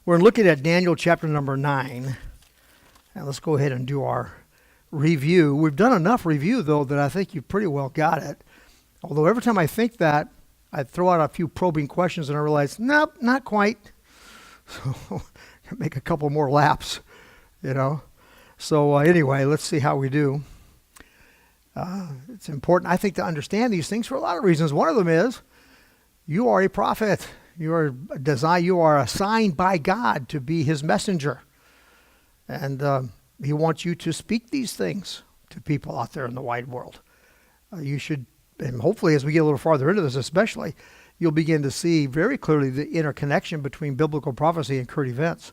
We're looking at Daniel chapter number 9. And let's go ahead and do our review. We've done enough review, though, that I think you pretty well got it. Although every time I think that, I throw out a few probing questions and I realize, nope, not quite. So make a couple more laps, you know. So anyway, let's see how we do. It's important, I think, to understand these things for a lot of reasons. One of them is you are a prophet. You are assigned by God to be his messenger. And he wants you to speak these things to people out there in the wide world. You should, and hopefully as we get a little farther into this especially, you'll begin to see very clearly the interconnection between biblical prophecy and current events.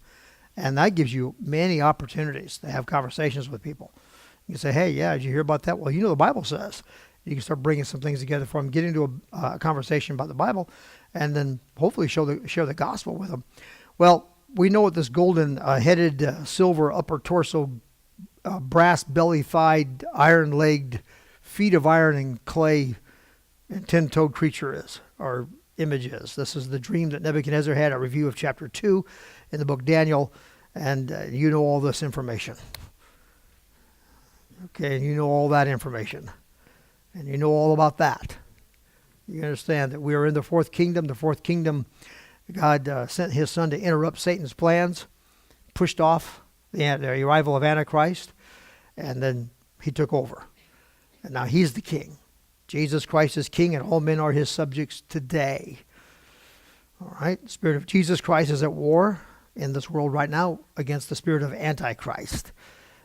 And that gives you many opportunities to have conversations with people. You can say, hey, yeah, did you hear about that? Well, you know the Bible says. You can start bringing some things together for them, get into a conversation about the Bible, and then hopefully share the gospel with them. Well, we know what this golden headed, silver upper torso, brass belly-thighed, iron-legged, feet of iron and clay, and 10-toed creature is, or image is. This is the dream that Nebuchadnezzar had, a review of chapter 2 in the book Daniel, and you know all this information. Okay, and you know all that information. And you know all about that. You understand that we are in the fourth kingdom. The fourth kingdom, God sent his son to interrupt Satan's plans, pushed off the arrival of Antichrist, and then he took over. And now he's the king. Jesus Christ is king, and all men are his subjects today. All right, the spirit of Jesus Christ is at war in this world right now against the spirit of Antichrist.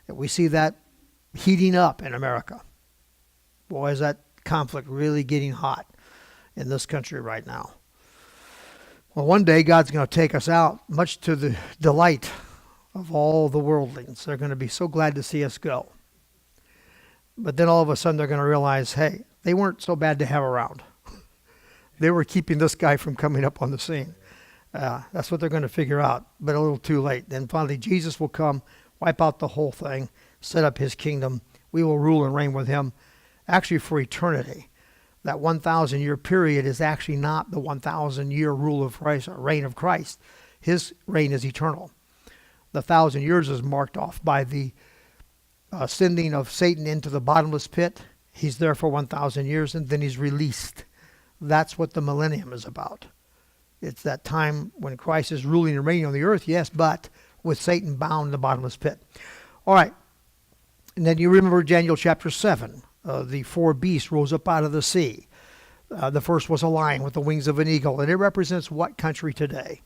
And we see that heating up in America. Boy, is that conflict really getting hot in this country right now. Well, one day God's going to take us out, much to the delight of all the worldlings. They're going to be so glad to see us go. But then all of a sudden they're going to realize, hey, they weren't so bad to have around. They were keeping this guy from coming up on the scene. That's what they're going to figure out, but a little too late. Then finally Jesus will come, wipe out the whole thing, set up his kingdom. We will rule and reign with him, actually for eternity. That 1,000-year period is actually not the 1,000-year rule of Christ or reign of Christ. His reign is eternal. The 1,000 years is marked off by the sending of Satan into the bottomless pit. He's there for 1,000 years, and then he's released. That's what the millennium is about. It's that time when Christ is ruling and reigning on the earth, yes, but with Satan bound in the bottomless pit. All right. And then you remember Daniel chapter 7. The four beasts rose up out of the sea. The first was a lion with the wings of an eagle. And it represents what country today?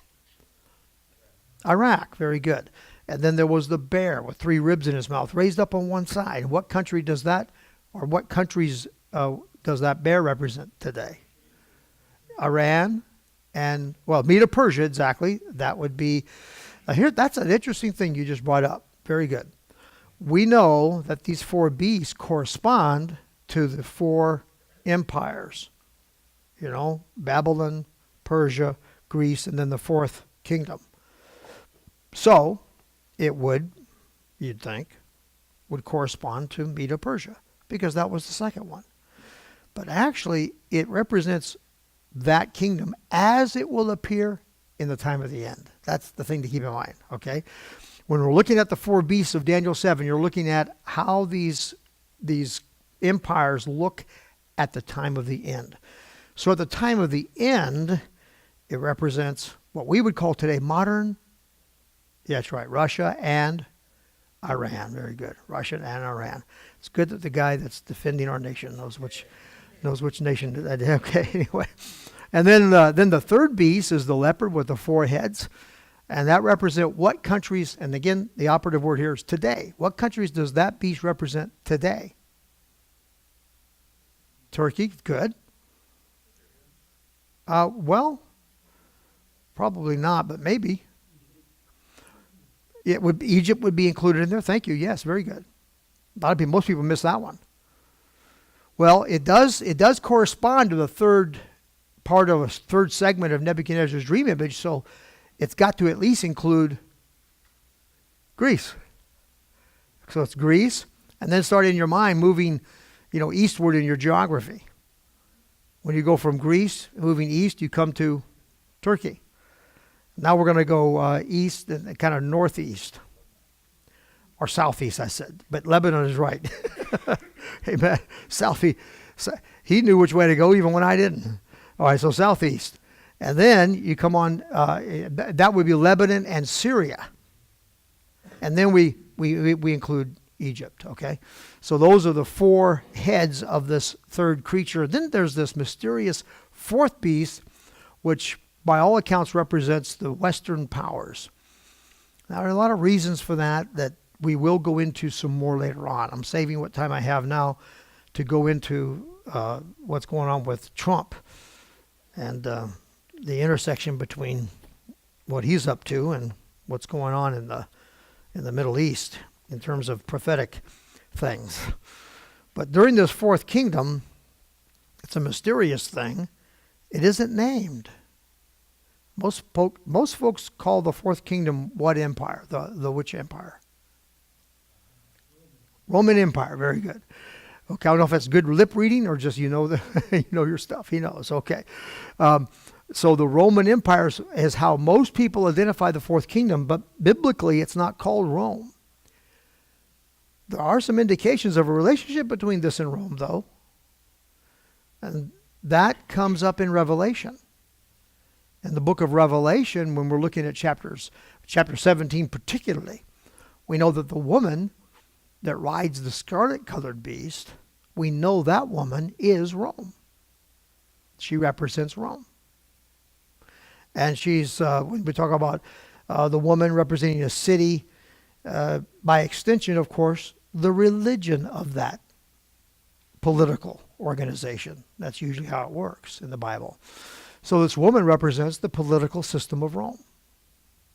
Iraq. Very good. And then there was the bear with 3 ribs in his mouth, raised up on one side. What country does that, or what countries does that bear represent today? Iran and, well, Medo-Persia, exactly. That would be, here. That's an interesting thing you just brought up. Very good. We know that these 4 beasts correspond to the 4 empires. You know, Babylon, Persia, Greece, and then the 4th kingdom. So, it would, you'd think, would correspond to Medo-Persia, because that was the second one. But actually, it represents that kingdom as it will appear in the time of the end. That's the thing to keep in mind, okay? When we're looking at the 4 beasts of Daniel 7, you're looking at how these empires look at the time of the end. So at the time of the end, it represents what we would call today modern, yeah, that's right, Russia and Iran. Very good. Russia and Iran. It's good that the guy that's defending our nation knows which nation that is. Okay, anyway. And then the third beast is the leopard with the 4 heads. And that represent what countries, and again, the operative word here is today. What countries does that beast represent today? Turkey, good. Well, probably not, but maybe. Egypt would be included in there. Thank you. Yes, very good. Most people miss that one. Well, it does correspond to the third part of a third segment of Nebuchadnezzar's dream image, so it's got to at least include Greece. So it's Greece, and then start in your mind moving, eastward in your geography. When you go from Greece, moving east, you come to Turkey. Now we're going to go east and kind of northeast. Or southeast, I said. But Lebanon is right. Amen. Southeast. He knew which way to go even when I didn't. All right, so southeast. And then you come on, that would be Lebanon and Syria. And then we include Egypt, okay? So those are the four heads of this third creature. Then there's this mysterious fourth beast, which by all accounts represents the Western powers. Now, there are a lot of reasons for that we will go into some more later on. I'm saving what time I have now to go into what's going on with Trump and the intersection between what he's up to and what's going on in the Middle East in terms of prophetic things. But during this fourth kingdom, it's a mysterious thing. It isn't named. Most folks call the fourth kingdom what empire? The which empire? Roman Empire. Very good. Okay, I don't know if that's good lip reading or just you know your stuff. He knows. Okay. So the Roman Empire is how most people identify the fourth kingdom, but biblically it's not called Rome. There are some indications of a relationship between this and Rome, though. And that comes up in Revelation. In the book of Revelation, when we're looking at chapter 17 particularly, we know that the woman that rides the scarlet-colored beast, we know that woman is Rome. She represents Rome. And she's, when we talk about the woman representing a city, by extension, of course, the religion of that political organization. That's usually how it works in the Bible. So this woman represents the political system of Rome.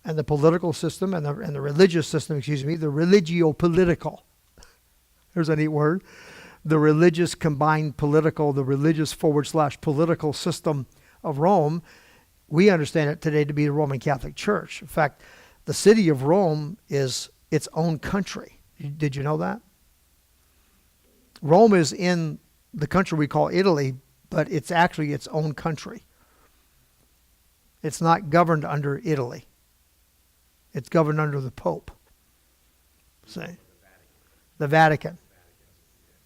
And the political system and the religious system, the religio-political. There's a neat word. The religious combined political, the religious / political system of Rome, we understand it today to be the Roman Catholic Church. In fact, the city of Rome is its own country. Did you know that? Rome is in the country we call Italy, but it's actually its own country. It's not governed under Italy. It's governed under the Pope. See? The Vatican.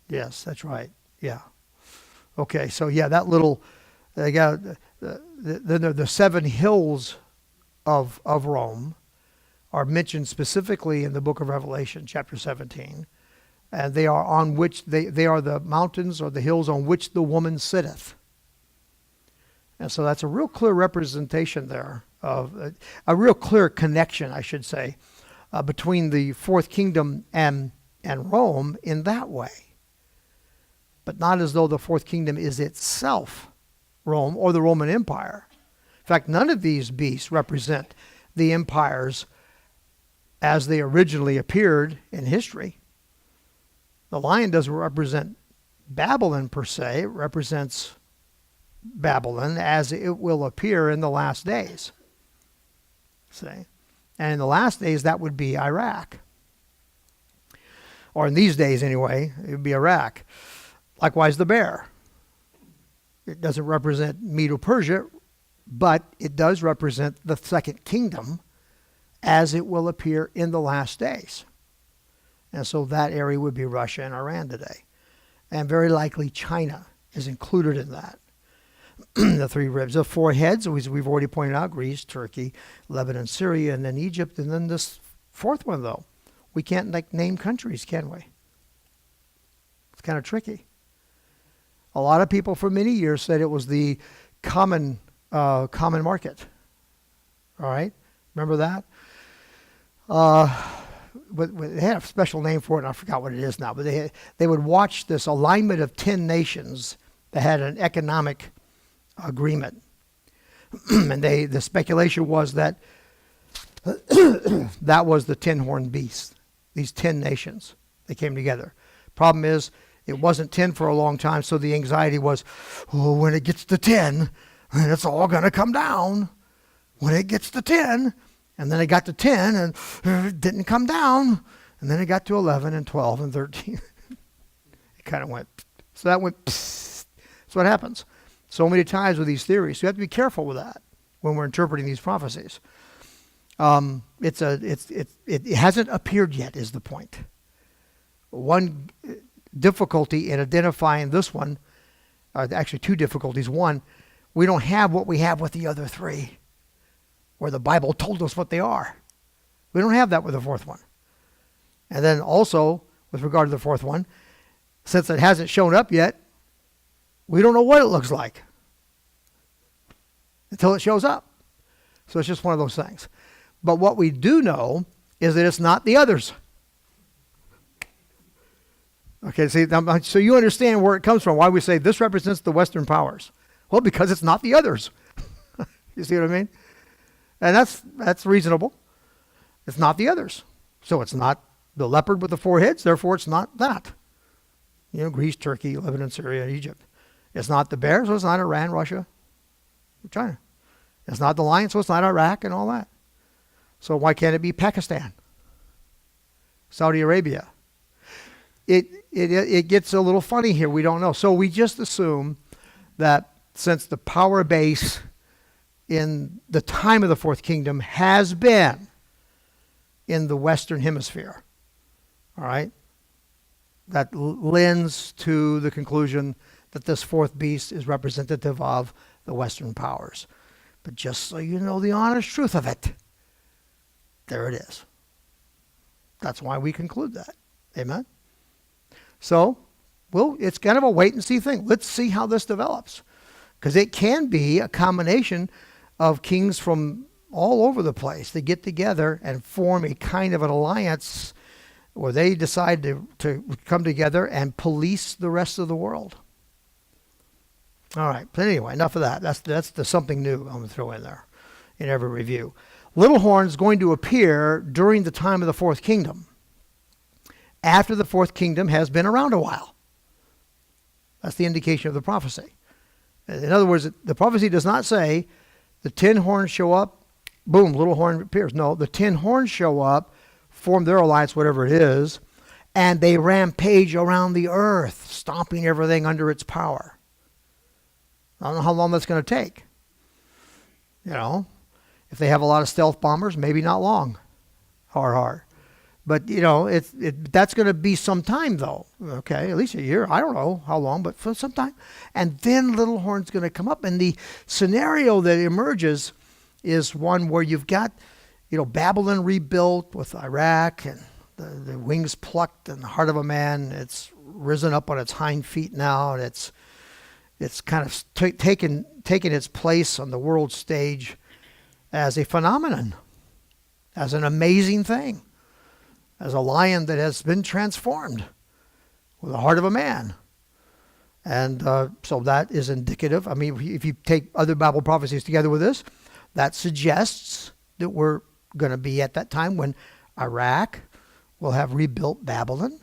Yes, that's right. Yeah. Okay, so yeah, that little, then the seven hills of Rome are mentioned specifically in the book of Revelation, chapter 17. And they are on which, they are the mountains or the hills on which the woman sitteth. And so that's a real clear representation there of a real clear connection, I should say, between the fourth kingdom and Rome in that way. But not as though the fourth kingdom is itself Rome or the Roman Empire. In fact, none of these beasts represent the empires as they originally appeared in history. The lion doesn't represent Babylon per se. It represents Babylon as it will appear in the last days. See? And in the last days, that would be Iraq. Or in these days anyway, it would be Iraq. Likewise, the bear. It doesn't represent Medo-Persia, but it does represent the second kingdom as it will appear in the last days. And so that area would be Russia and Iran today. And very likely China is included in that. The three ribs. The four heads, as we've already pointed out, Greece, Turkey, Lebanon, Syria, and then Egypt. And then this fourth one, though. We can't name countries, can we? It's kind of tricky. A lot of people for many years said it was the common market. All right? Remember that? But they had a special name for it, and I forgot what it is now. But they would watch this alignment of 10 nations that had an economic agreement. And the speculation was that that was the 10-horned beast. These 10 nations, they came together. Problem is, it wasn't 10 for a long time, so the anxiety was, when it gets to 10, then it's all going to come down. When it gets to 10, and then it got to 10, and it didn't come down. And then it got to 11 and 12 and 13. It kind of went, so that went, that's what happens. So many times with these theories. So you have to be careful with that when we're interpreting these prophecies. It hasn't appeared yet is the point. One difficulty in identifying this one, actually two difficulties. One, we don't have what we have with the other three, where the Bible told us what they are. We don't have that with the fourth one. And then also, with regard to the fourth one, since it hasn't shown up yet, we don't know what it looks like until it shows up. So it's just one of those things. But what we do know is that it's not the others. Okay, see, so you understand where it comes from, why we say this represents the Western powers. Well, because it's not the others. You see what I mean? And that's reasonable. It's not the others. So it's not the leopard with the four heads, therefore it's not that. Greece, Turkey, Lebanon, Syria, Egypt. It's not the bear, so it's not Iran, Russia, China. It's not the lion, so it's not Iraq and all that. So why can't it be Pakistan? Saudi Arabia? It gets a little funny here. We don't know. So we just assume that since the power base in the time of the fourth kingdom has been in the Western hemisphere, all right, that lends to the conclusion that this fourth beast is representative of the Western powers. But just so you know the honest truth of it, there it is. That's why we conclude that. Amen? So, it's kind of a wait and see thing. Let's see how this develops. Because it can be a combination of kings from all over the place. They get together and form a kind of an alliance where they decide to come together and police the rest of the world. All right. But anyway, enough of that. That's the something new I'm going to throw in there in every review. Little horn is going to appear during the time of the fourth kingdom, after the fourth kingdom has been around a while. That's the indication of the prophecy. In other words, the prophecy does not say the 10 horns show up, boom, little horn appears. No, the 10 horns show up, form their alliance, whatever it is, and they rampage around the earth, stomping everything under its power. I don't know how long that's going to take. If they have a lot of stealth bombers, maybe not long. Hard. But, that's going to be some time, though. Okay, at least a year. I don't know how long, but for some time. And then little horn's going to come up. And the scenario that emerges is one where you've got, Babylon rebuilt with Iraq and the wings plucked and the heart of a man. It's risen up on its hind feet now. And it's kind of taken its place on the world stage as a phenomenon, as an amazing thing, as a lion that has been transformed with the heart of a man. And so that is indicative. I mean, if you take other Bible prophecies together with this, that suggests that we're going to be at that time when Iraq will have rebuilt Babylon,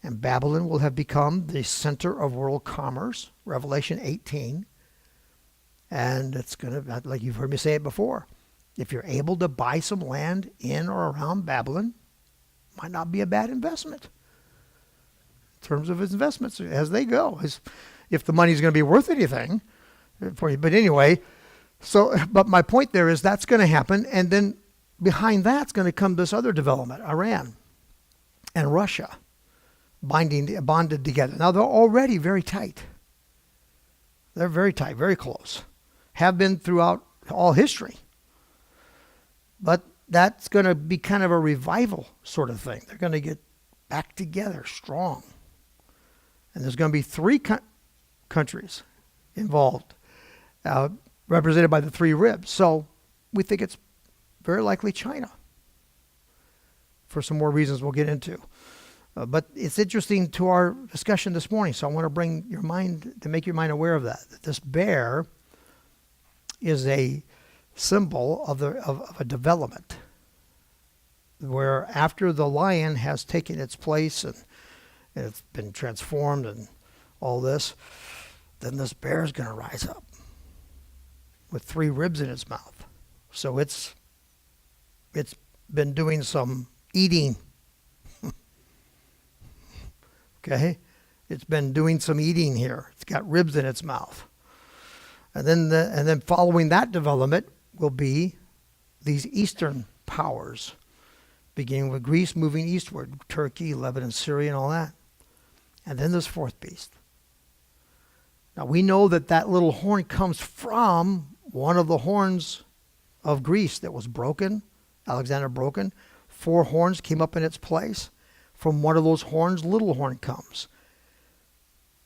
and Babylon will have become the center of world commerce, Revelation 18. And it's going to, like you've heard me say it before, if you're able to buy some land in or around Babylon, might not be a bad investment in terms of its investments as they go. If the money's going to be worth anything for you. But anyway, but my point there is that's going to happen. And then behind that's going to come this other development, Iran and Russia bonded together. Now they're already very tight. They're very tight, very close. Have been throughout all history. But that's going to be kind of a revival sort of thing. They're going to get back together strong. And there's going to be three countries involved, represented by the three ribs. So we think it's very likely China, for some more reasons we'll get into. But it's interesting to our discussion this morning, so I want to make your mind aware of that this bear is a symbol of a development where after the lion has taken its place and it's been transformed and all this, then this bear is going to rise up with three ribs in its mouth. So it's been doing some eating. Okay? It's been doing some eating here. It's got ribs in its mouth. And then following that development will be these eastern powers, beginning with Greece, moving eastward, Turkey, Lebanon, Syria, and all that. And then this fourth beast. Now we know that that little horn comes from one of the horns of Greece that was broken, Alexander broken. 4 horns came up in its place. From one of those horns, little horn comes.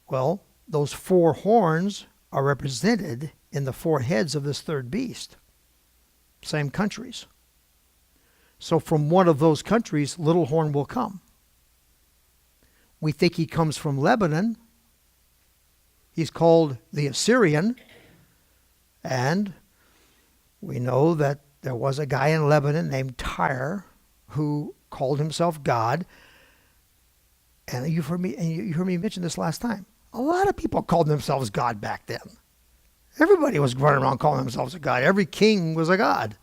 Well, those 4 horns are represented in the 4 heads of this third beast. Same countries. So from one of those countries, little horn will come. We think he comes from Lebanon. He's called the Assyrian. And we know that there was a guy in Lebanon named Tyre who called himself God. And you heard me mention this last time. A lot of people called themselves God back then. Everybody was running around calling themselves a god. Every king was a god.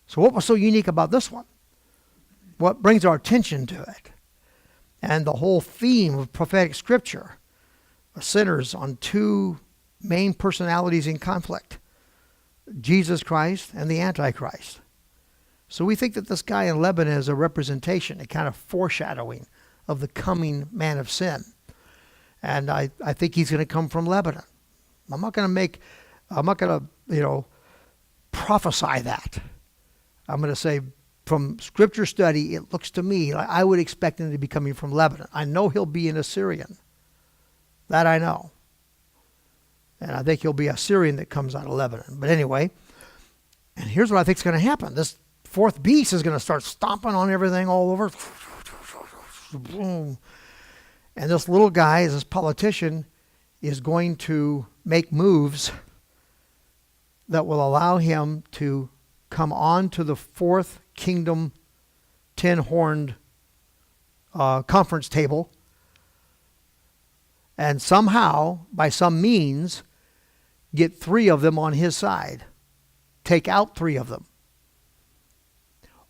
So what was so unique about this one? What brings our attention to it? And the whole theme of prophetic scripture centers on 2 main personalities in conflict. Jesus Christ and the Antichrist. So we think that this guy in Lebanon is a representation, a kind of foreshadowing of the coming man of sin. And I think he's going to come from Lebanon. I'm not going to, prophesy that. I'm going to say from scripture study, it looks to me like I would expect him to be coming from Lebanon. I know he'll be an Assyrian. That I know. And I think he'll be a Syrian that comes out of Lebanon. But anyway, and here's what I think is going to happen. This fourth beast is going to start stomping on everything all over. Boom. And this little guy, this politician, is going to make moves that will allow him to come on to the fourth kingdom 10-horned conference table and somehow, by some means, get 3 of them on his side. Take out 3 of them.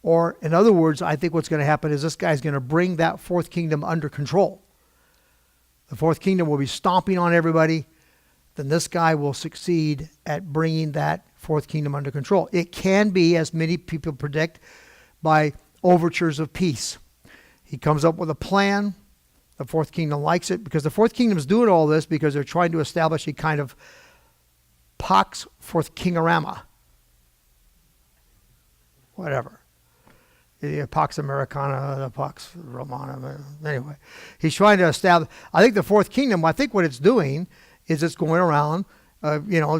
Or, in other words, I think what's going to happen is this guy's going to bring that fourth kingdom under control. The fourth kingdom will be stomping on everybody. Then this guy will succeed at bringing that fourth kingdom under control. It can be, as many people predict, by overtures of peace. He comes up with a plan. The fourth kingdom likes it because the fourth kingdom is doing all this because they're trying to establish a kind of Pax Fourth Kingorama. Whatever. The Pax Americana, the Pax Romana. Anyway, he's trying to establish. I think the fourth kingdom, I think what it's doing is it's going around,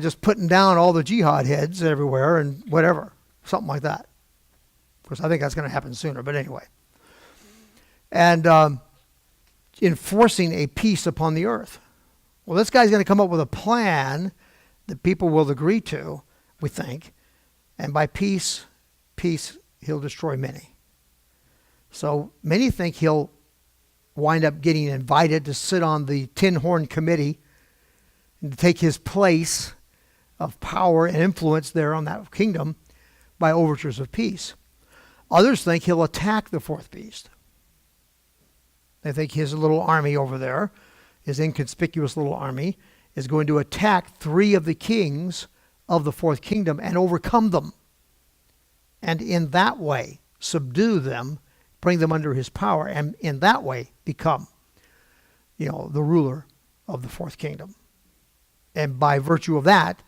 just putting down all the jihad heads everywhere and whatever. Something like that. Of course, I think that's going to happen sooner, but anyway. And enforcing a peace upon the earth. Well, this guy's going to come up with a plan that people will agree to, we think. And by peace, he'll destroy many. So many think he'll wind up getting invited to sit on the 10-horn committee and to take his place of power and influence there on that kingdom by overtures of peace. Others think he'll attack the fourth beast. They think his little army over there, his inconspicuous little army, is going to attack 3 of the kings of the fourth kingdom and overcome them. And in that way, subdue them, bring them under his power, and in that way become, the ruler of the fourth kingdom. And by virtue of that,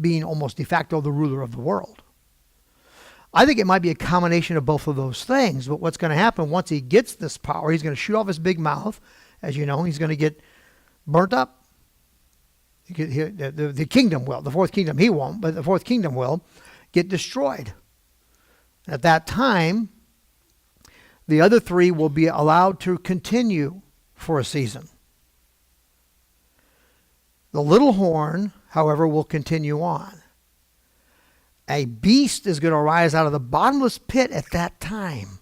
being almost de facto the ruler of the world. I think it might be a combination of both of those things, but what's going to happen once he gets this power, he's going to shoot off his big mouth. As you know, he's going to get burnt up. The kingdom will. The fourth kingdom, he won't, but the fourth kingdom will get destroyed. At that time, the other 3 will be allowed to continue for a season. The little horn, however, will continue on. A beast is going to rise out of the bottomless pit at that time.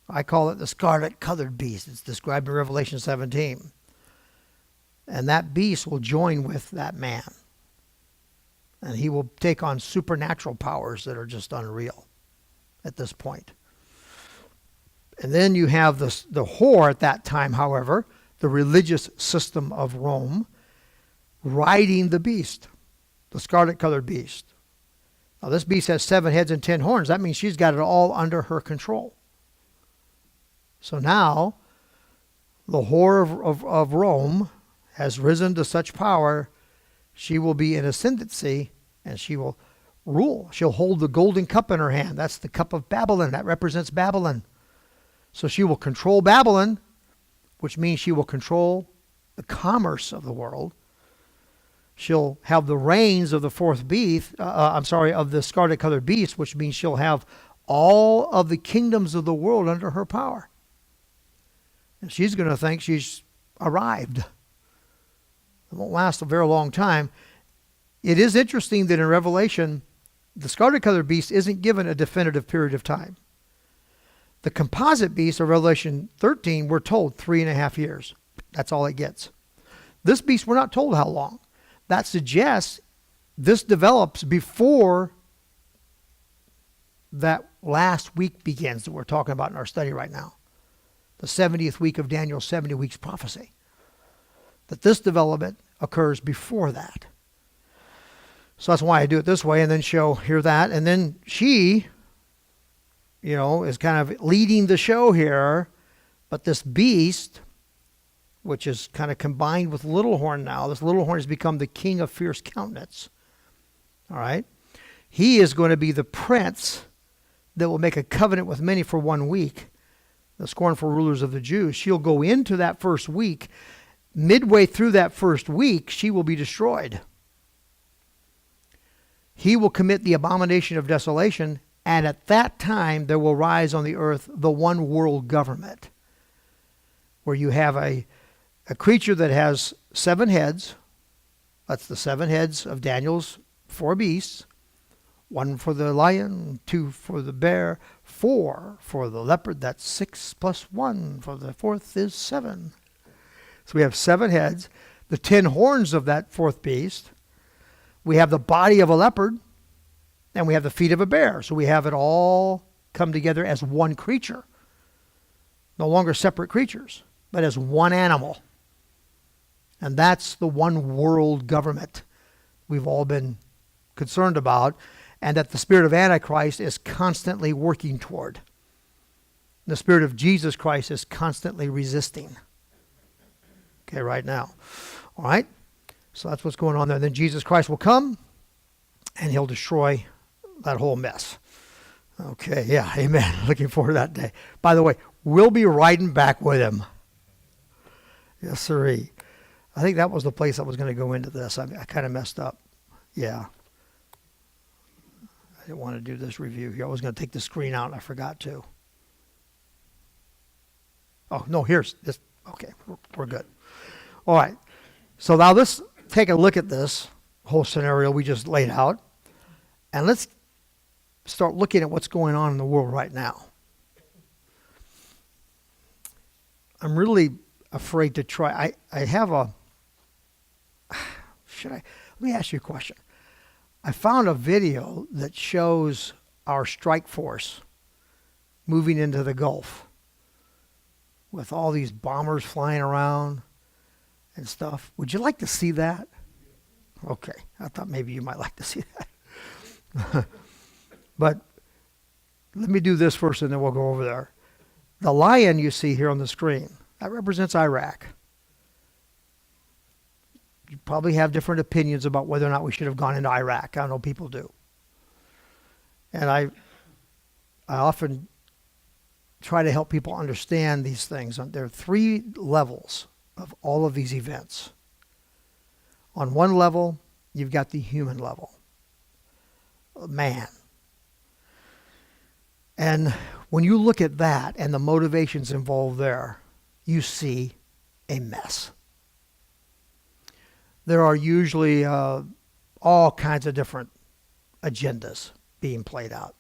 I call it the scarlet-colored beast. It's described in Revelation 17. And that beast will join with that man. And he will take on supernatural powers that are just unreal at this point. And then you have the whore at that time, however, the religious system of Rome, riding the beast, the scarlet-colored beast. Now, this beast has 7 heads and 10 horns. That means she's got it all under her control. So now, the whore of Rome has risen to such power, she will be in ascendancy, and she will rule. She'll hold the golden cup in her hand. That's the cup of Babylon. That represents Babylon. So she will control Babylon, which means she will control the commerce of the world. She'll have the reins of the fourth beast, of the scarlet colored beast, which means she'll have all of the kingdoms of the world under her power. And she's going to think she's arrived. It won't last a very long time. It is interesting that in Revelation, the scarlet colored beast isn't given a definitive period of time. The composite beast of Revelation 13, we're told 3.5 years. That's all it gets. This beast, we're not told how long. That suggests this develops before that last week begins that we're talking about in our study right now. The 70th week of Daniel's 70 weeks prophecy. That this development occurs before that. So that's why I do it this way and then show here that. And then she, is kind of leading the show here. But this beast, which is kind of combined with little horn now. This little horn has become the king of fierce countenance. All right? He is going to be the prince that will make a covenant with many for 1 week. The scornful rulers of the Jews. She'll go into that first week. Midway through that first week, she will be destroyed. He will commit the abomination of desolation, and at that time there will rise on the earth the one world government, where you have a creature that has 7 heads. That's the 7 heads of Daniel's 4 beasts. 1 for the lion, 2 for the bear, 4 for the leopard. That's 6 plus 1, for the 4th is 7. So we have 7 heads. The 10 horns of that 4th beast. We have the body of a leopard, and we have the feet of a bear. So we have it all come together as one creature. No longer separate creatures, but as one animal. And that's the one world government we've all been concerned about, and that the spirit of Antichrist is constantly working toward. The spirit of Jesus Christ is constantly resisting. Okay, right now. All right? So that's what's going on there. Then Jesus Christ will come, and he'll destroy that whole mess. Okay, yeah, amen. Looking forward to that day. By the way, we'll be riding back with him. Yes, sirree. I think that was the place I was going to go into this. I kind of messed up. Yeah. I didn't want to do this review here. I was going to take the screen out, and I forgot to. Oh, no, here's this. Okay, we're good. All right. So now let's take a look at this whole scenario we just laid out, and let's start looking at what's going on in the world right now. I'm really afraid to try. I have a... Let me ask you a question. I found a video that shows our strike force moving into the Gulf with all these bombers flying around and stuff. Would you like to see that? Okay. I thought maybe you might like to see that. But let me do this first and then we'll go over there. The lion you see here on the screen, that represents Iraq. You probably have different opinions about whether or not we should have gone into Iraq. I know people do. And I often try to help people understand these things. There are 3 levels of all of these events. On one level, you've got the human level. Man. And when you look at that and the motivations involved there, you see a mess. There are usually all kinds of different agendas being played out.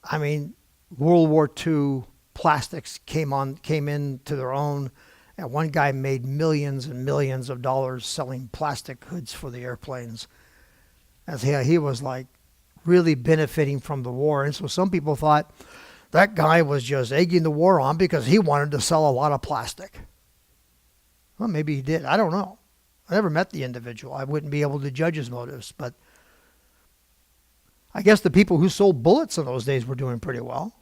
I mean, World War II, plastics came into their own, and one guy made millions and millions of dollars selling plastic hoods for the airplanes. As he was like really benefiting from the war. And so some people thought that guy was just egging the war on because he wanted to sell a lot of plastic. Well, maybe he did. I don't know. I never met the individual. I wouldn't be able to judge his motives, but I guess the people who sold bullets in those days were doing pretty well.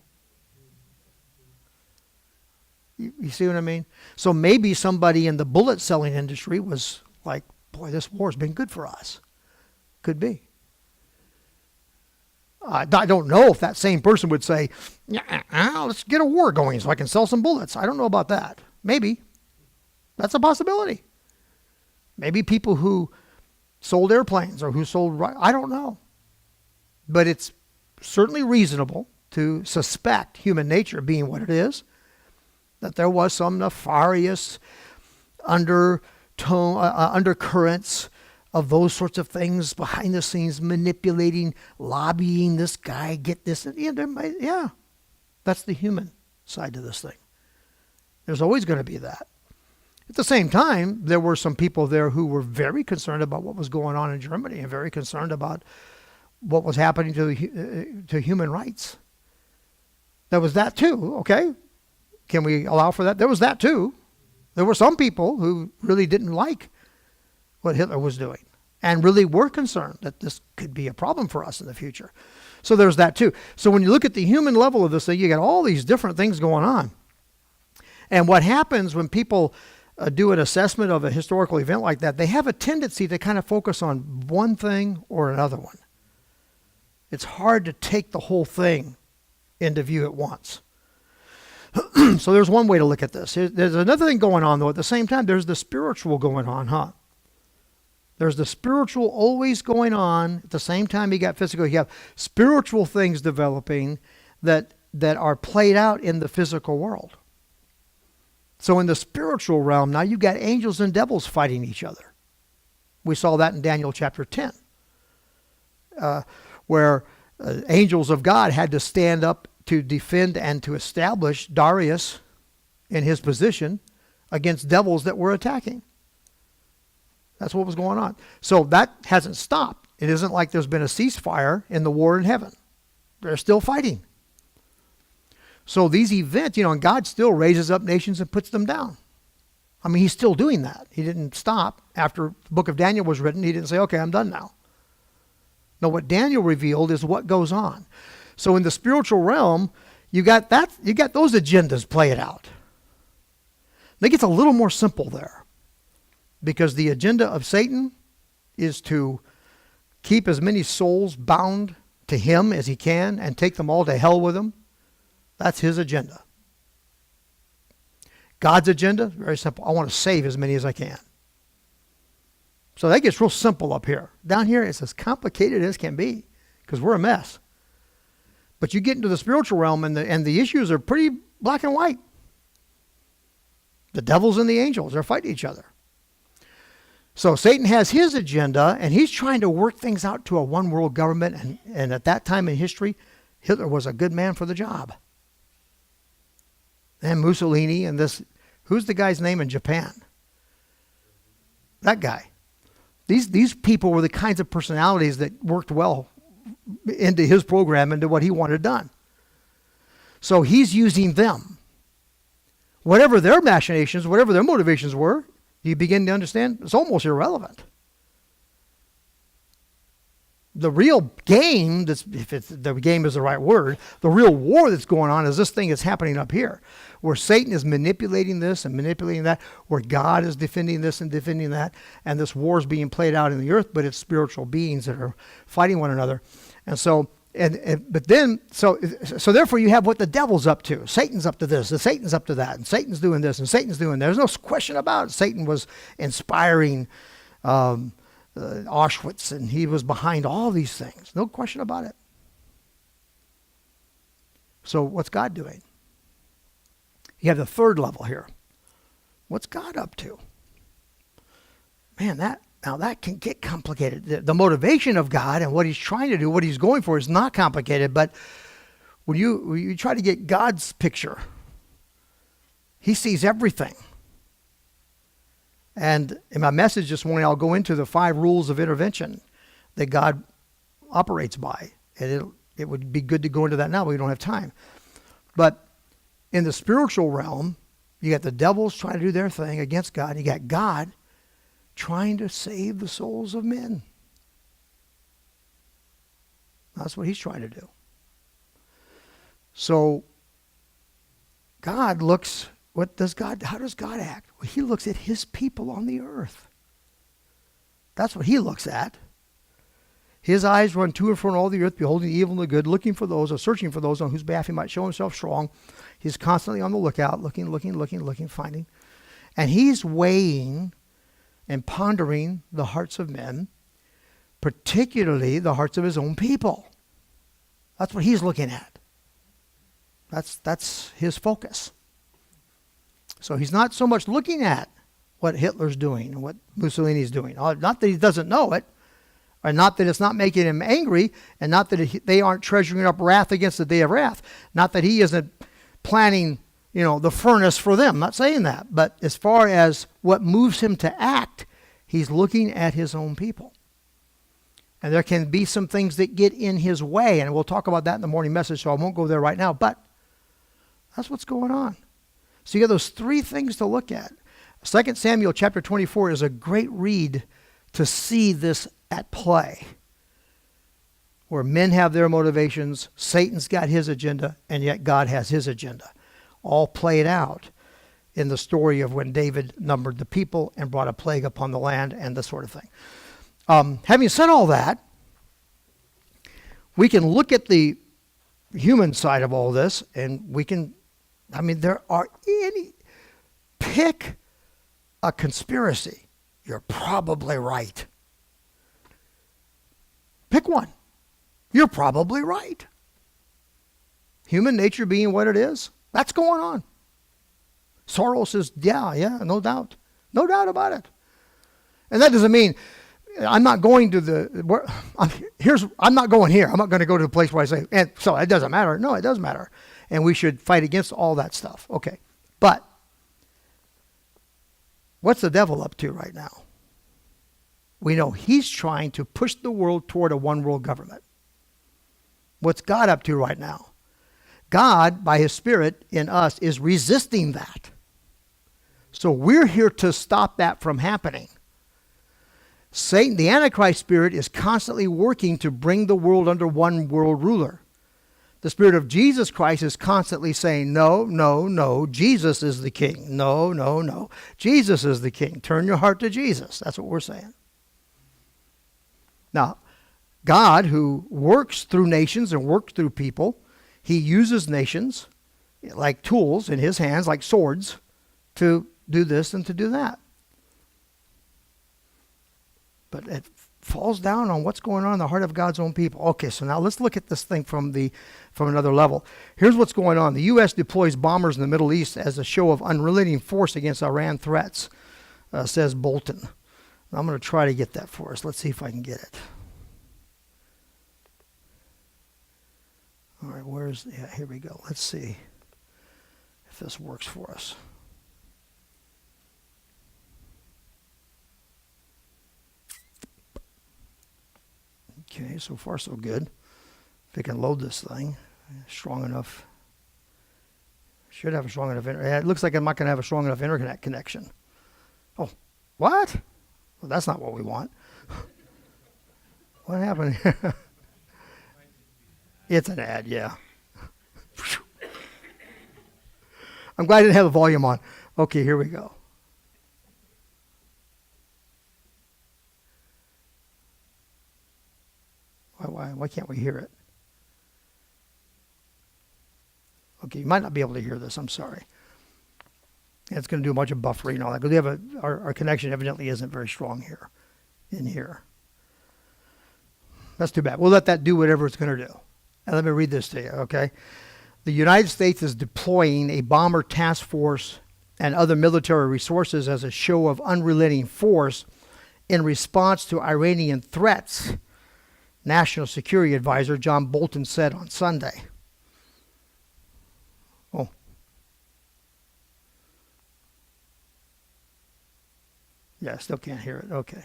You see what I mean? So maybe somebody in the bullet selling industry was like, boy, this war's been good for us. Could be. I don't know if that same person would say, let's get a war going so I can sell some bullets. I don't know about that. Maybe. That's a possibility. Maybe people who sold airplanes or who sold, I don't know. But it's certainly reasonable to suspect, human nature being what it is, that there was some nefarious undercurrents of those sorts of things behind the scenes, manipulating, lobbying this guy, get this. Yeah, that's the human side to this thing. There's always going to be that. At the same time, there were some people there who were very concerned about what was going on in Germany and very concerned about what was happening to human rights. There was that too, okay? Can we allow for that? There was that too. There were some people who really didn't like what Hitler was doing and really were concerned that this could be a problem for us in the future. So there's that too. So when you look at the human level of this thing, you got all these different things going on. And what happens when people do an assessment of a historical event like that, they have a tendency to kind of focus on one thing or another one. It's hard to take the whole thing into view at once. So there's one way to look at this. There's another thing going on, though. At the same time, there's the spiritual going on, huh? There's the spiritual always going on. At the same time, you got physical. You have spiritual things developing that are played out in the physical world. So in the spiritual realm, now you've got angels and devils fighting each other. We saw that in Daniel chapter 10, where angels of God had to stand up to defend and to establish Darius in his position against devils that were attacking. That's what was going on. So that hasn't stopped. It isn't like there's been a ceasefire in the war in heaven. They're still fighting. So these events, and God still raises up nations and puts them down. I mean, he's still doing that. He didn't stop after the book of Daniel was written. He didn't say, okay, I'm done now. No, what Daniel revealed is what goes on. So in the spiritual realm, you got those agendas played out. I think it's a little more simple there, because the agenda of Satan is to keep as many souls bound to him as he can and take them all to hell with him. That's his agenda. God's agenda, very simple. I want to save as many as I can. So that gets real simple up here. Down here, it's as complicated as can be, because we're a mess. But you get into the spiritual realm, and the issues are pretty black and white. The devils and the angels are fighting each other. So Satan has his agenda, and he's trying to work things out to a one world government. And at that time in history, Hitler was a good man for the job. And Mussolini and this, who's the guy's name in Japan? That guy. These people were the kinds of personalities that worked well into his program, into what he wanted done. So he's using them. Whatever their machinations, whatever their motivations were, you begin to understand it's almost irrelevant. The real game, if the game is the right word, the real war that's going on is this thing that's happening up here, where Satan is manipulating this and manipulating that, where God is defending this and defending that, and this war is being played out in the earth, but it's spiritual beings that are fighting one another. And so, so therefore you have what the devil's up to. Satan's up to this, and Satan's up to that, and Satan's doing this, and Satan's doing that. There's no question about it. Satan was inspiring Auschwitz, and he was behind all these things. No question about it. So what's God doing? You have the third level here. What's God up to? Man, that can get complicated. The motivation of God and what he's trying to do, what he's going for, is not complicated, but when you try to get God's picture, he sees everything. And in my message this morning, I'll go into the 5 rules of intervention that God operates by. And it would be good to go into that now, but we don't have time. But in the spiritual realm, you got the devils trying to do their thing against God. You got God trying to save the souls of men. That's what he's trying to do. So God looks, how does God act? Well, he looks at his people on the earth. That's what he looks at. His eyes run to and fro on all the earth, beholding the evil and the good, looking for those, or searching for those on whose behalf he might show himself strong. He's constantly on the lookout, looking, finding. And he's weighing and pondering the hearts of men, particularly the hearts of his own people. That's what he's looking at. That's his focus. So he's not so much looking at what Hitler's doing and what Mussolini's doing. Not that he doesn't know it, or not that it's not making him angry, and not that they aren't treasuring up wrath against the day of wrath. Not that he isn't planning, the furnace for them. I'm not saying that. But as far as what moves him to act, he's looking at his own people. And there can be some things that get in his way, and we'll talk about that in the morning message, so I won't go there right now. But that's what's going on. So you have those three things to look at. 2 Samuel chapter 24 is a great read to see this at play, where men have their motivations, Satan's got his agenda, and yet God has his agenda. All played out in the story of when David numbered the people and brought a plague upon the land and this sort of thing. Having said all that, we can look at the human side of all this, and there are pick a conspiracy. You're probably right. Pick one. You're probably right. Human nature being what it is, that's going on. Soros says, yeah, no doubt. No doubt about it. And that doesn't mean I'm not going to I'm not going here. I'm not going to go to the place where I say, and so it doesn't matter. No, it does matter. And we should fight against all that stuff. Okay. But what's the devil up to right now? We know he's trying to push the world toward a one world government. What's God up to right now? God, by his Spirit in us, is resisting that. So we're here to stop that from happening. Satan, the Antichrist spirit, is constantly working to bring the world under one world ruler. The Spirit of Jesus Christ is constantly saying, no, Jesus is the king. No, Jesus is the king. Turn your heart to Jesus. That's what we're saying. Now, God, who works through nations and works through people, he uses nations like tools in his hands, like swords, to do this and to do that. But it falls down on what's going on in the heart of God's own people. Okay, so now let's look at this thing from another level. Here's what's going on. The U.S. deploys bombers in the Middle East as a show of unrelenting force against Iran threats, says Bolton. I'm going to try to get that for us. Let's see if I can get it. All right, here we go. Let's see if this works for us. Okay, so far so good. If I can load this thing, strong enough. Should have a strong enough internet. It looks like I'm not going to have a strong enough internet connection. Oh, what? Well, that's not what we want. What happened here? It's an ad, yeah. I'm glad I didn't have the volume on. Okay, here we go. Why can't we hear it? Okay, you might not be able to hear this. I'm sorry. And it's going to do a bunch of buffering and all that. Because our connection evidently isn't very strong here. In here. That's too bad. We'll let that do whatever it's going to do. And let me read this to you, okay? The United States is deploying a bomber task force and other military resources as a show of unrelenting force in response to Iranian threats, National Security Advisor John Bolton said on Sunday. Oh. Yeah, I still can't hear it. Okay.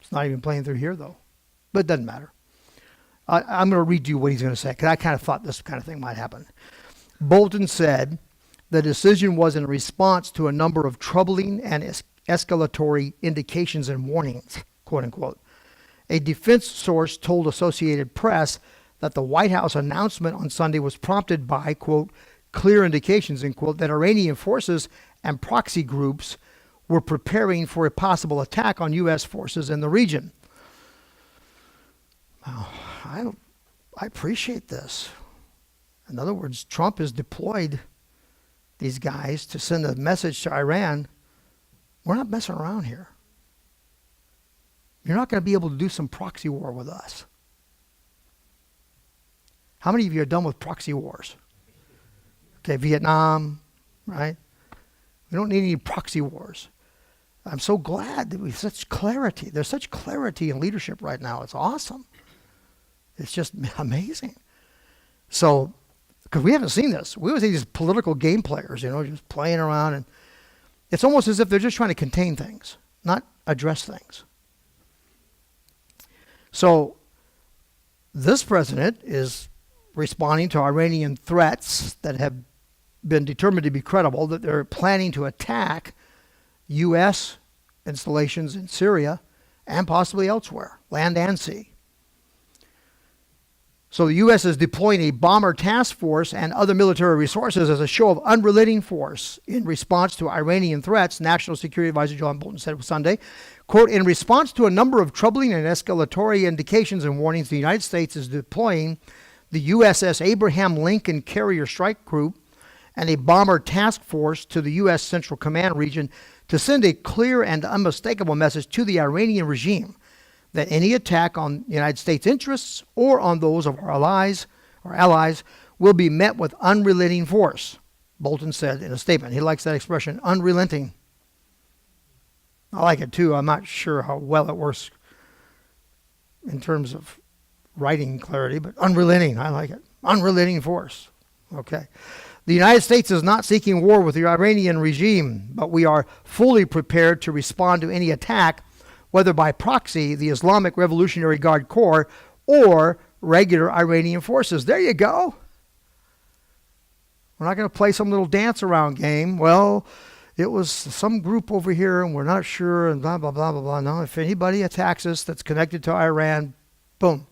It's not even playing through here, though. But it doesn't matter. I'm going to read you what he's going to say, because I kind of thought this kind of thing might happen. Bolton said the decision was in response to a number of troubling and escalatory indications and warnings, quote unquote, A defense source told Associated Press that the White House announcement on Sunday was prompted by, quote, clear indications, end quote, that Iranian forces and proxy groups were preparing for a possible attack on U.S. forces in the region. Now, I appreciate this. In other words, Trump has deployed these guys to send a message to Iran. We're not messing around here. You're not going to be able to do some proxy war with us. How many of you are done with proxy wars? Okay, Vietnam, right? We don't need any proxy wars. I'm so glad that we have such clarity. There's such clarity in leadership right now. It's awesome. It's just amazing. So, because we haven't seen this. We always see these political game players, just playing around. And it's almost as if they're just trying to contain things, not address things. So, this president is responding to Iranian threats that have been determined to be credible, that they're planning to attack U.S. installations in Syria and possibly elsewhere, land and sea. So the U.S. is deploying a bomber task force and other military resources as a show of unrelenting force in response to Iranian threats, National Security Advisor John Bolton said Sunday. Quote, in response to a number of troubling and escalatory indications and warnings, the United States is deploying the USS Abraham Lincoln Carrier Strike Group and a bomber task force to the U.S. Central Command region to send a clear and unmistakable message to the Iranian regime that any attack on United States interests or on those of our allies will be met with unrelenting force, Bolton said in a statement. He likes that expression, unrelenting. I like it too. I'm not sure how well it works in terms of writing clarity, but unrelenting, I like it. Unrelenting force. Okay. The United States is not seeking war with the Iranian regime, but we are fully prepared to respond to any attack, whether by proxy, the Islamic Revolutionary Guard Corps, or regular Iranian forces. There you go. We're not going to play some little dance around game. Well, it was some group over here and we're not sure and blah, blah, blah, blah, blah. No, if anybody attacks us that's connected to Iran, boom.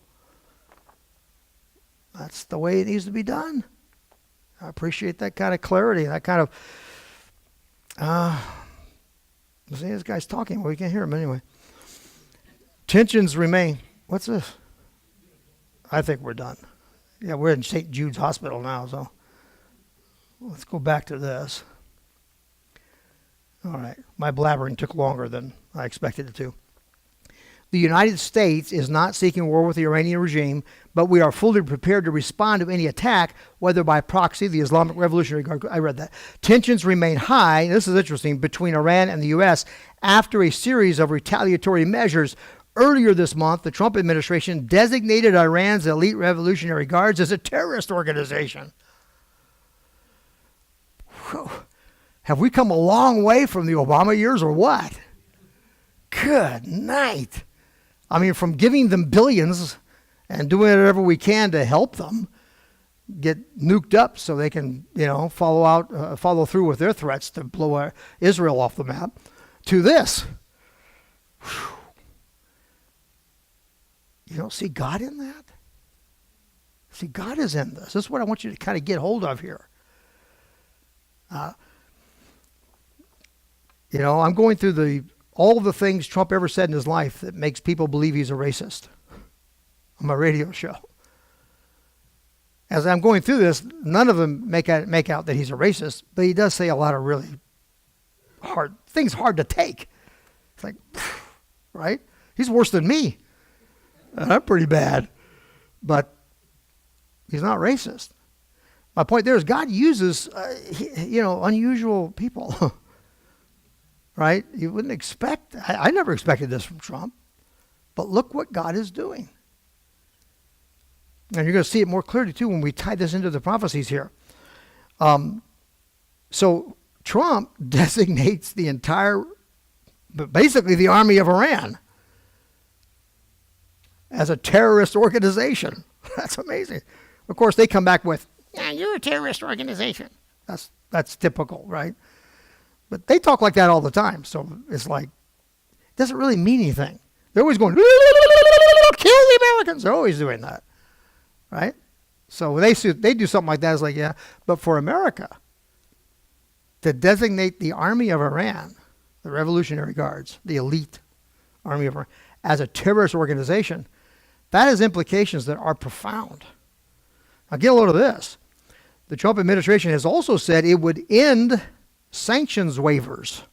That's the way it needs to be done. I appreciate that kind of clarity, that kind of, see this guy's talking, well, we can't hear him anyway. Tensions remain. What's this? I think we're done. Yeah, we're in St. Jude's Hospital now, so let's go back to this. All right, my blabbering took longer than I expected it to. The United States is not seeking war with the Iranian regime, but we are fully prepared to respond to any attack, whether by proxy, the Islamic Revolutionary Guard. I read that. Tensions remain high, this is interesting, between Iran and the U.S. after a series of retaliatory measures. Earlier this month, the Trump administration designated Iran's elite Revolutionary Guards as a terrorist organization. Whew. Have we come a long way from the Obama years or what? Good night. I mean, from giving them billions and doing whatever we can to help them get nuked up so they can, follow through with their threats to blow Israel off the map, to this. Whew. You don't see God in that? See, God is in this. This is what I want you to kind of get hold of here. I'm going through all the things Trump ever said in his life that makes people believe he's a racist on my radio show. As I'm going through this, none of them make out that he's a racist, but he does say a lot of really hard to take. It's like, right? He's worse than me. I'm pretty bad, but he's not racist. My point there is God uses, unusual people, right? You wouldn't expect, I never expected this from Trump, but look what God is doing. And you're going to see it more clearly too when we tie this into the prophecies here. So Trump designates basically the army of Iran as a terrorist organization. That's amazing. Of course, they come back with, yeah, you're a terrorist organization. That's typical, right? But they talk like that all the time. So it's like, it doesn't really mean anything. They're always going, Americans. They're always doing that, right? So when they do something like that, it's like, yeah. But for America to designate the army of Iran, the Revolutionary Guards, the elite army of Iran, as a terrorist organization, that has implications that are profound. Now get a load of this. The Trump administration has also said it would end sanctions waivers.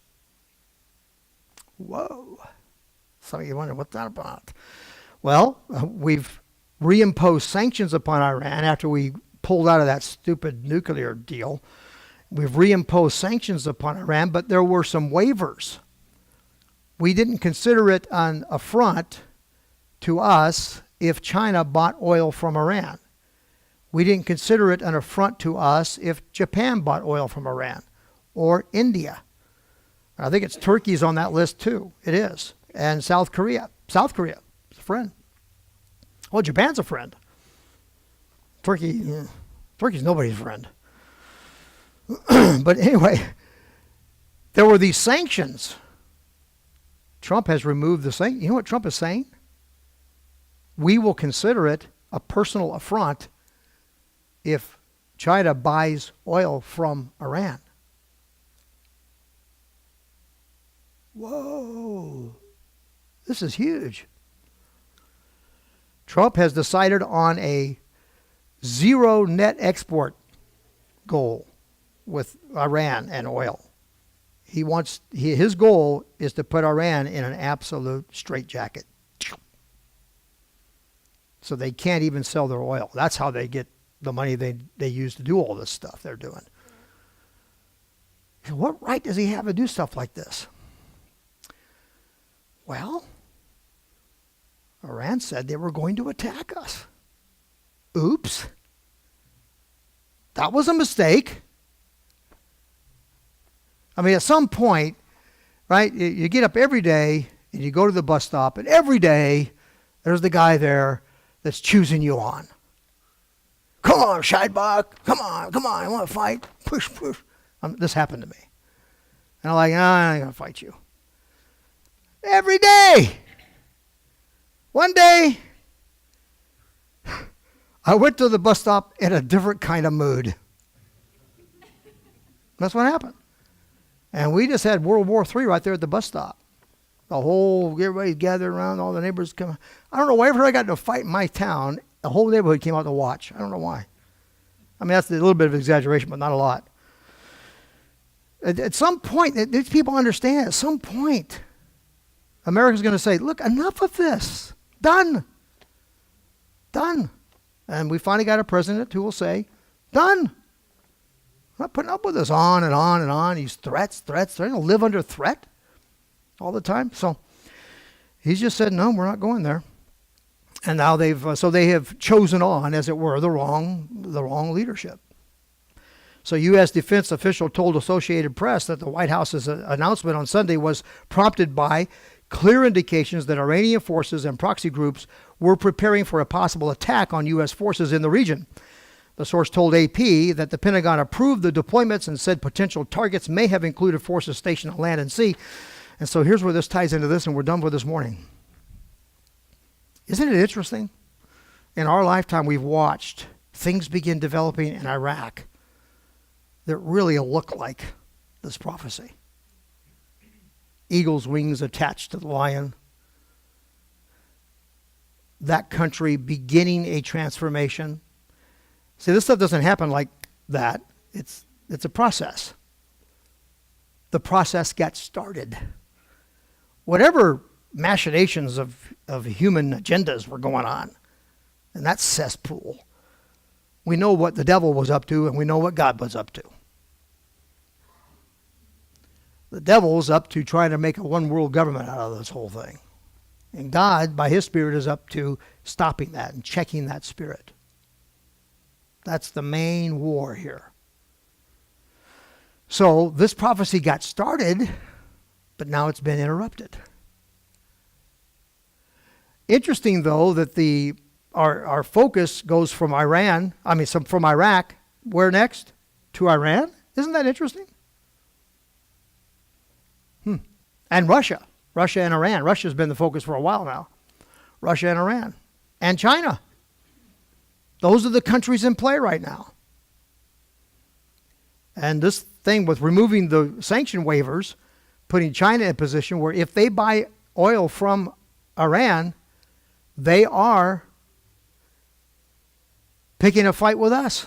Whoa. Some of you wonder, what's that about? Well, we've reimposed sanctions upon Iran after we pulled out of that stupid nuclear deal. We've reimposed sanctions upon Iran, but there were some waivers. We didn't consider it an affront to us if China bought oil from Iran. We didn't consider it an affront to us if Japan bought oil from Iran or India. I think it's Turkey's on that list too. It is. And South Korea. South Korea is a friend. Well, Japan's a friend. Turkey's nobody's friend. But anyway, there were these sanctions. Trump has removed the sanctions. You know what Trump is saying? We will consider it a personal affront if China buys oil from Iran. Whoa. This is huge. Trump has decided on a zero net export goal with Iran and oil. His goal is to put Iran in an absolute straitjacket. So they can't even sell their oil. That's how they get the money they use to do all this stuff they're doing. So what right does he have to do stuff like this? Well, Iran said they were going to attack us. Oops. That was a mistake. I mean, at some point, right, you get up every day and you go to the bus stop, and every day there's the guy there that's choosing you on. Come on, Scheidbach. Come on. I want to fight. Push. This happened to me. And I'm like, no, I ain't going to fight you. Every day. One day, I went to the bus stop in a different kind of mood. That's what happened. And we just had World War III right there at the bus stop. Everybody's gathered around, all the neighbors come. I don't know, whenever I got into a fight in my town, the whole neighborhood came out to watch. I don't know why. I mean, that's a little bit of exaggeration, but not a lot. At some point, these people understand, at some point, America's going to say, look, enough of this. Done. And we finally got a president who will say, done. I'm not putting up with this on and on and on. These threats. They're going to live under threat all the time. So he's just said, no, we're not going there. And now they have chosen on, as it were, the wrong leadership. So U.S. defense official told Associated Press that the White House's announcement on Sunday was prompted by clear indications that Iranian forces and proxy groups were preparing for a possible attack on U.S. forces in the region. The source told AP that the Pentagon approved the deployments and said potential targets may have included forces stationed on land and sea. And so here's where this ties into this, and we're done for this morning. Isn't it interesting? In our lifetime, we've watched things begin developing in Iraq that really look like this prophecy. Eagle's wings attached to the lion. That country beginning a transformation. See, this stuff doesn't happen like that. It's a process. The process got started. Whatever machinations of human agendas were going on in that cesspool, we know what the devil was up to, and we know what God was up to. The devil's up to trying to make a one world government out of this whole thing. And God, by his Spirit, is up to stopping that and checking that spirit. That's the main war here. So this prophecy got started, but now it's been interrupted. Interesting, though, that our focus goes from from Iraq, where next? To Iran? Isn't that interesting? And Russia and Iran. Russia's been the focus for a while now. Russia and Iran. and China. Those are the countries in play right now. And this thing with removing the sanction waivers, putting China in a position where if they buy oil from Iran, they are picking a fight with us.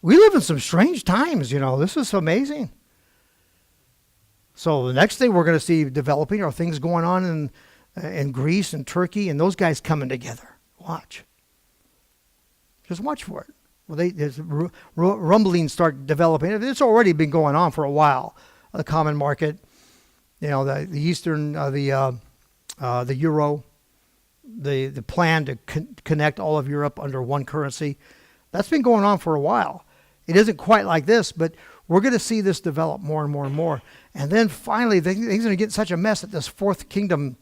We live in some strange times, you know. This is amazing. So the next thing we're going to see developing are things going on in Greece and Turkey and those guys coming together. Watch. Just watch for it. Well, there's rumblings start developing. It's already been going on for a while. The common market, you know, the Eastern, the euro, the plan to connect all of Europe under one currency. That's been going on for a while. It isn't quite like this, but we're going to see this develop more and more and more. And then finally, things are going to get in such a mess that this fourth kingdom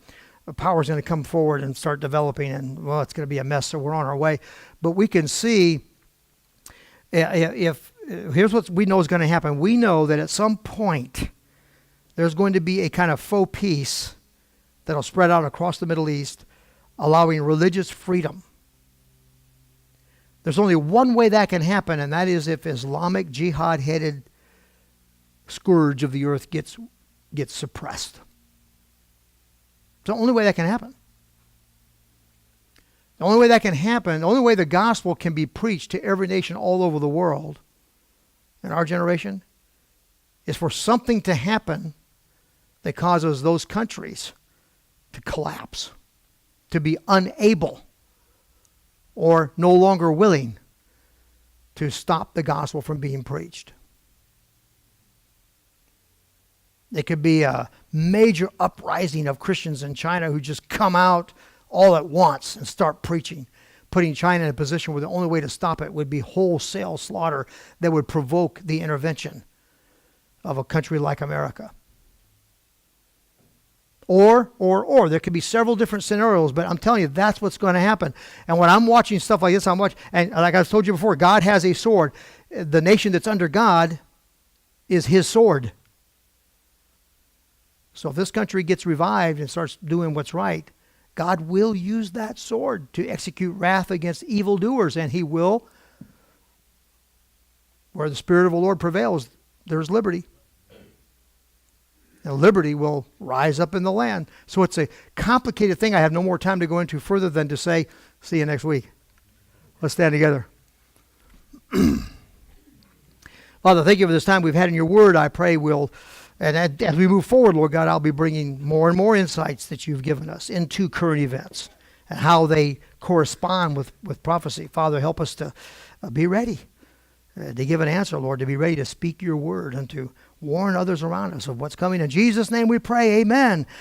power is going to come forward and start developing. And, well, it's going to be a mess, so we're on our way. But we can see, here's what we know is going to happen. We know that at some point, there's going to be a kind of faux peace that'll spread out across the Middle East, allowing religious freedom. There's only one way that can happen, and that is if Islamic jihad-headed scourge of the earth gets suppressed. It's the only way that can happen. The only way that can happen, the only way the gospel can be preached to every nation all over the world in our generation is for something to happen that causes those countries to collapse, to be unable or no longer willing to stop the gospel from being preached. It could be a major uprising of Christians in China who just come out all at once and start preaching, putting China in a position where the only way to stop it would be wholesale slaughter that would provoke the intervention of a country like America. Or, there could be several different scenarios, but I'm telling you, that's what's going to happen. And when I'm watching stuff like this, and like I've told you before, God has a sword. The nation that's under God is his sword. So if this country gets revived and starts doing what's right, God will use that sword to execute wrath against evildoers, and he will. Where the Spirit of the Lord prevails, there's liberty. And liberty will rise up in the land. So it's a complicated thing. I have no more time to go into further than to say, see you next week. Let's stand together. Father, thank you for this time we've had in your word. I pray and as we move forward, Lord God, I'll be bringing more and more insights that you've given us into current events and how they correspond with prophecy. Father, help us to be ready to give an answer, Lord, to be ready to speak your word and to warn others around us of what's coming. In Jesus' name we pray, amen.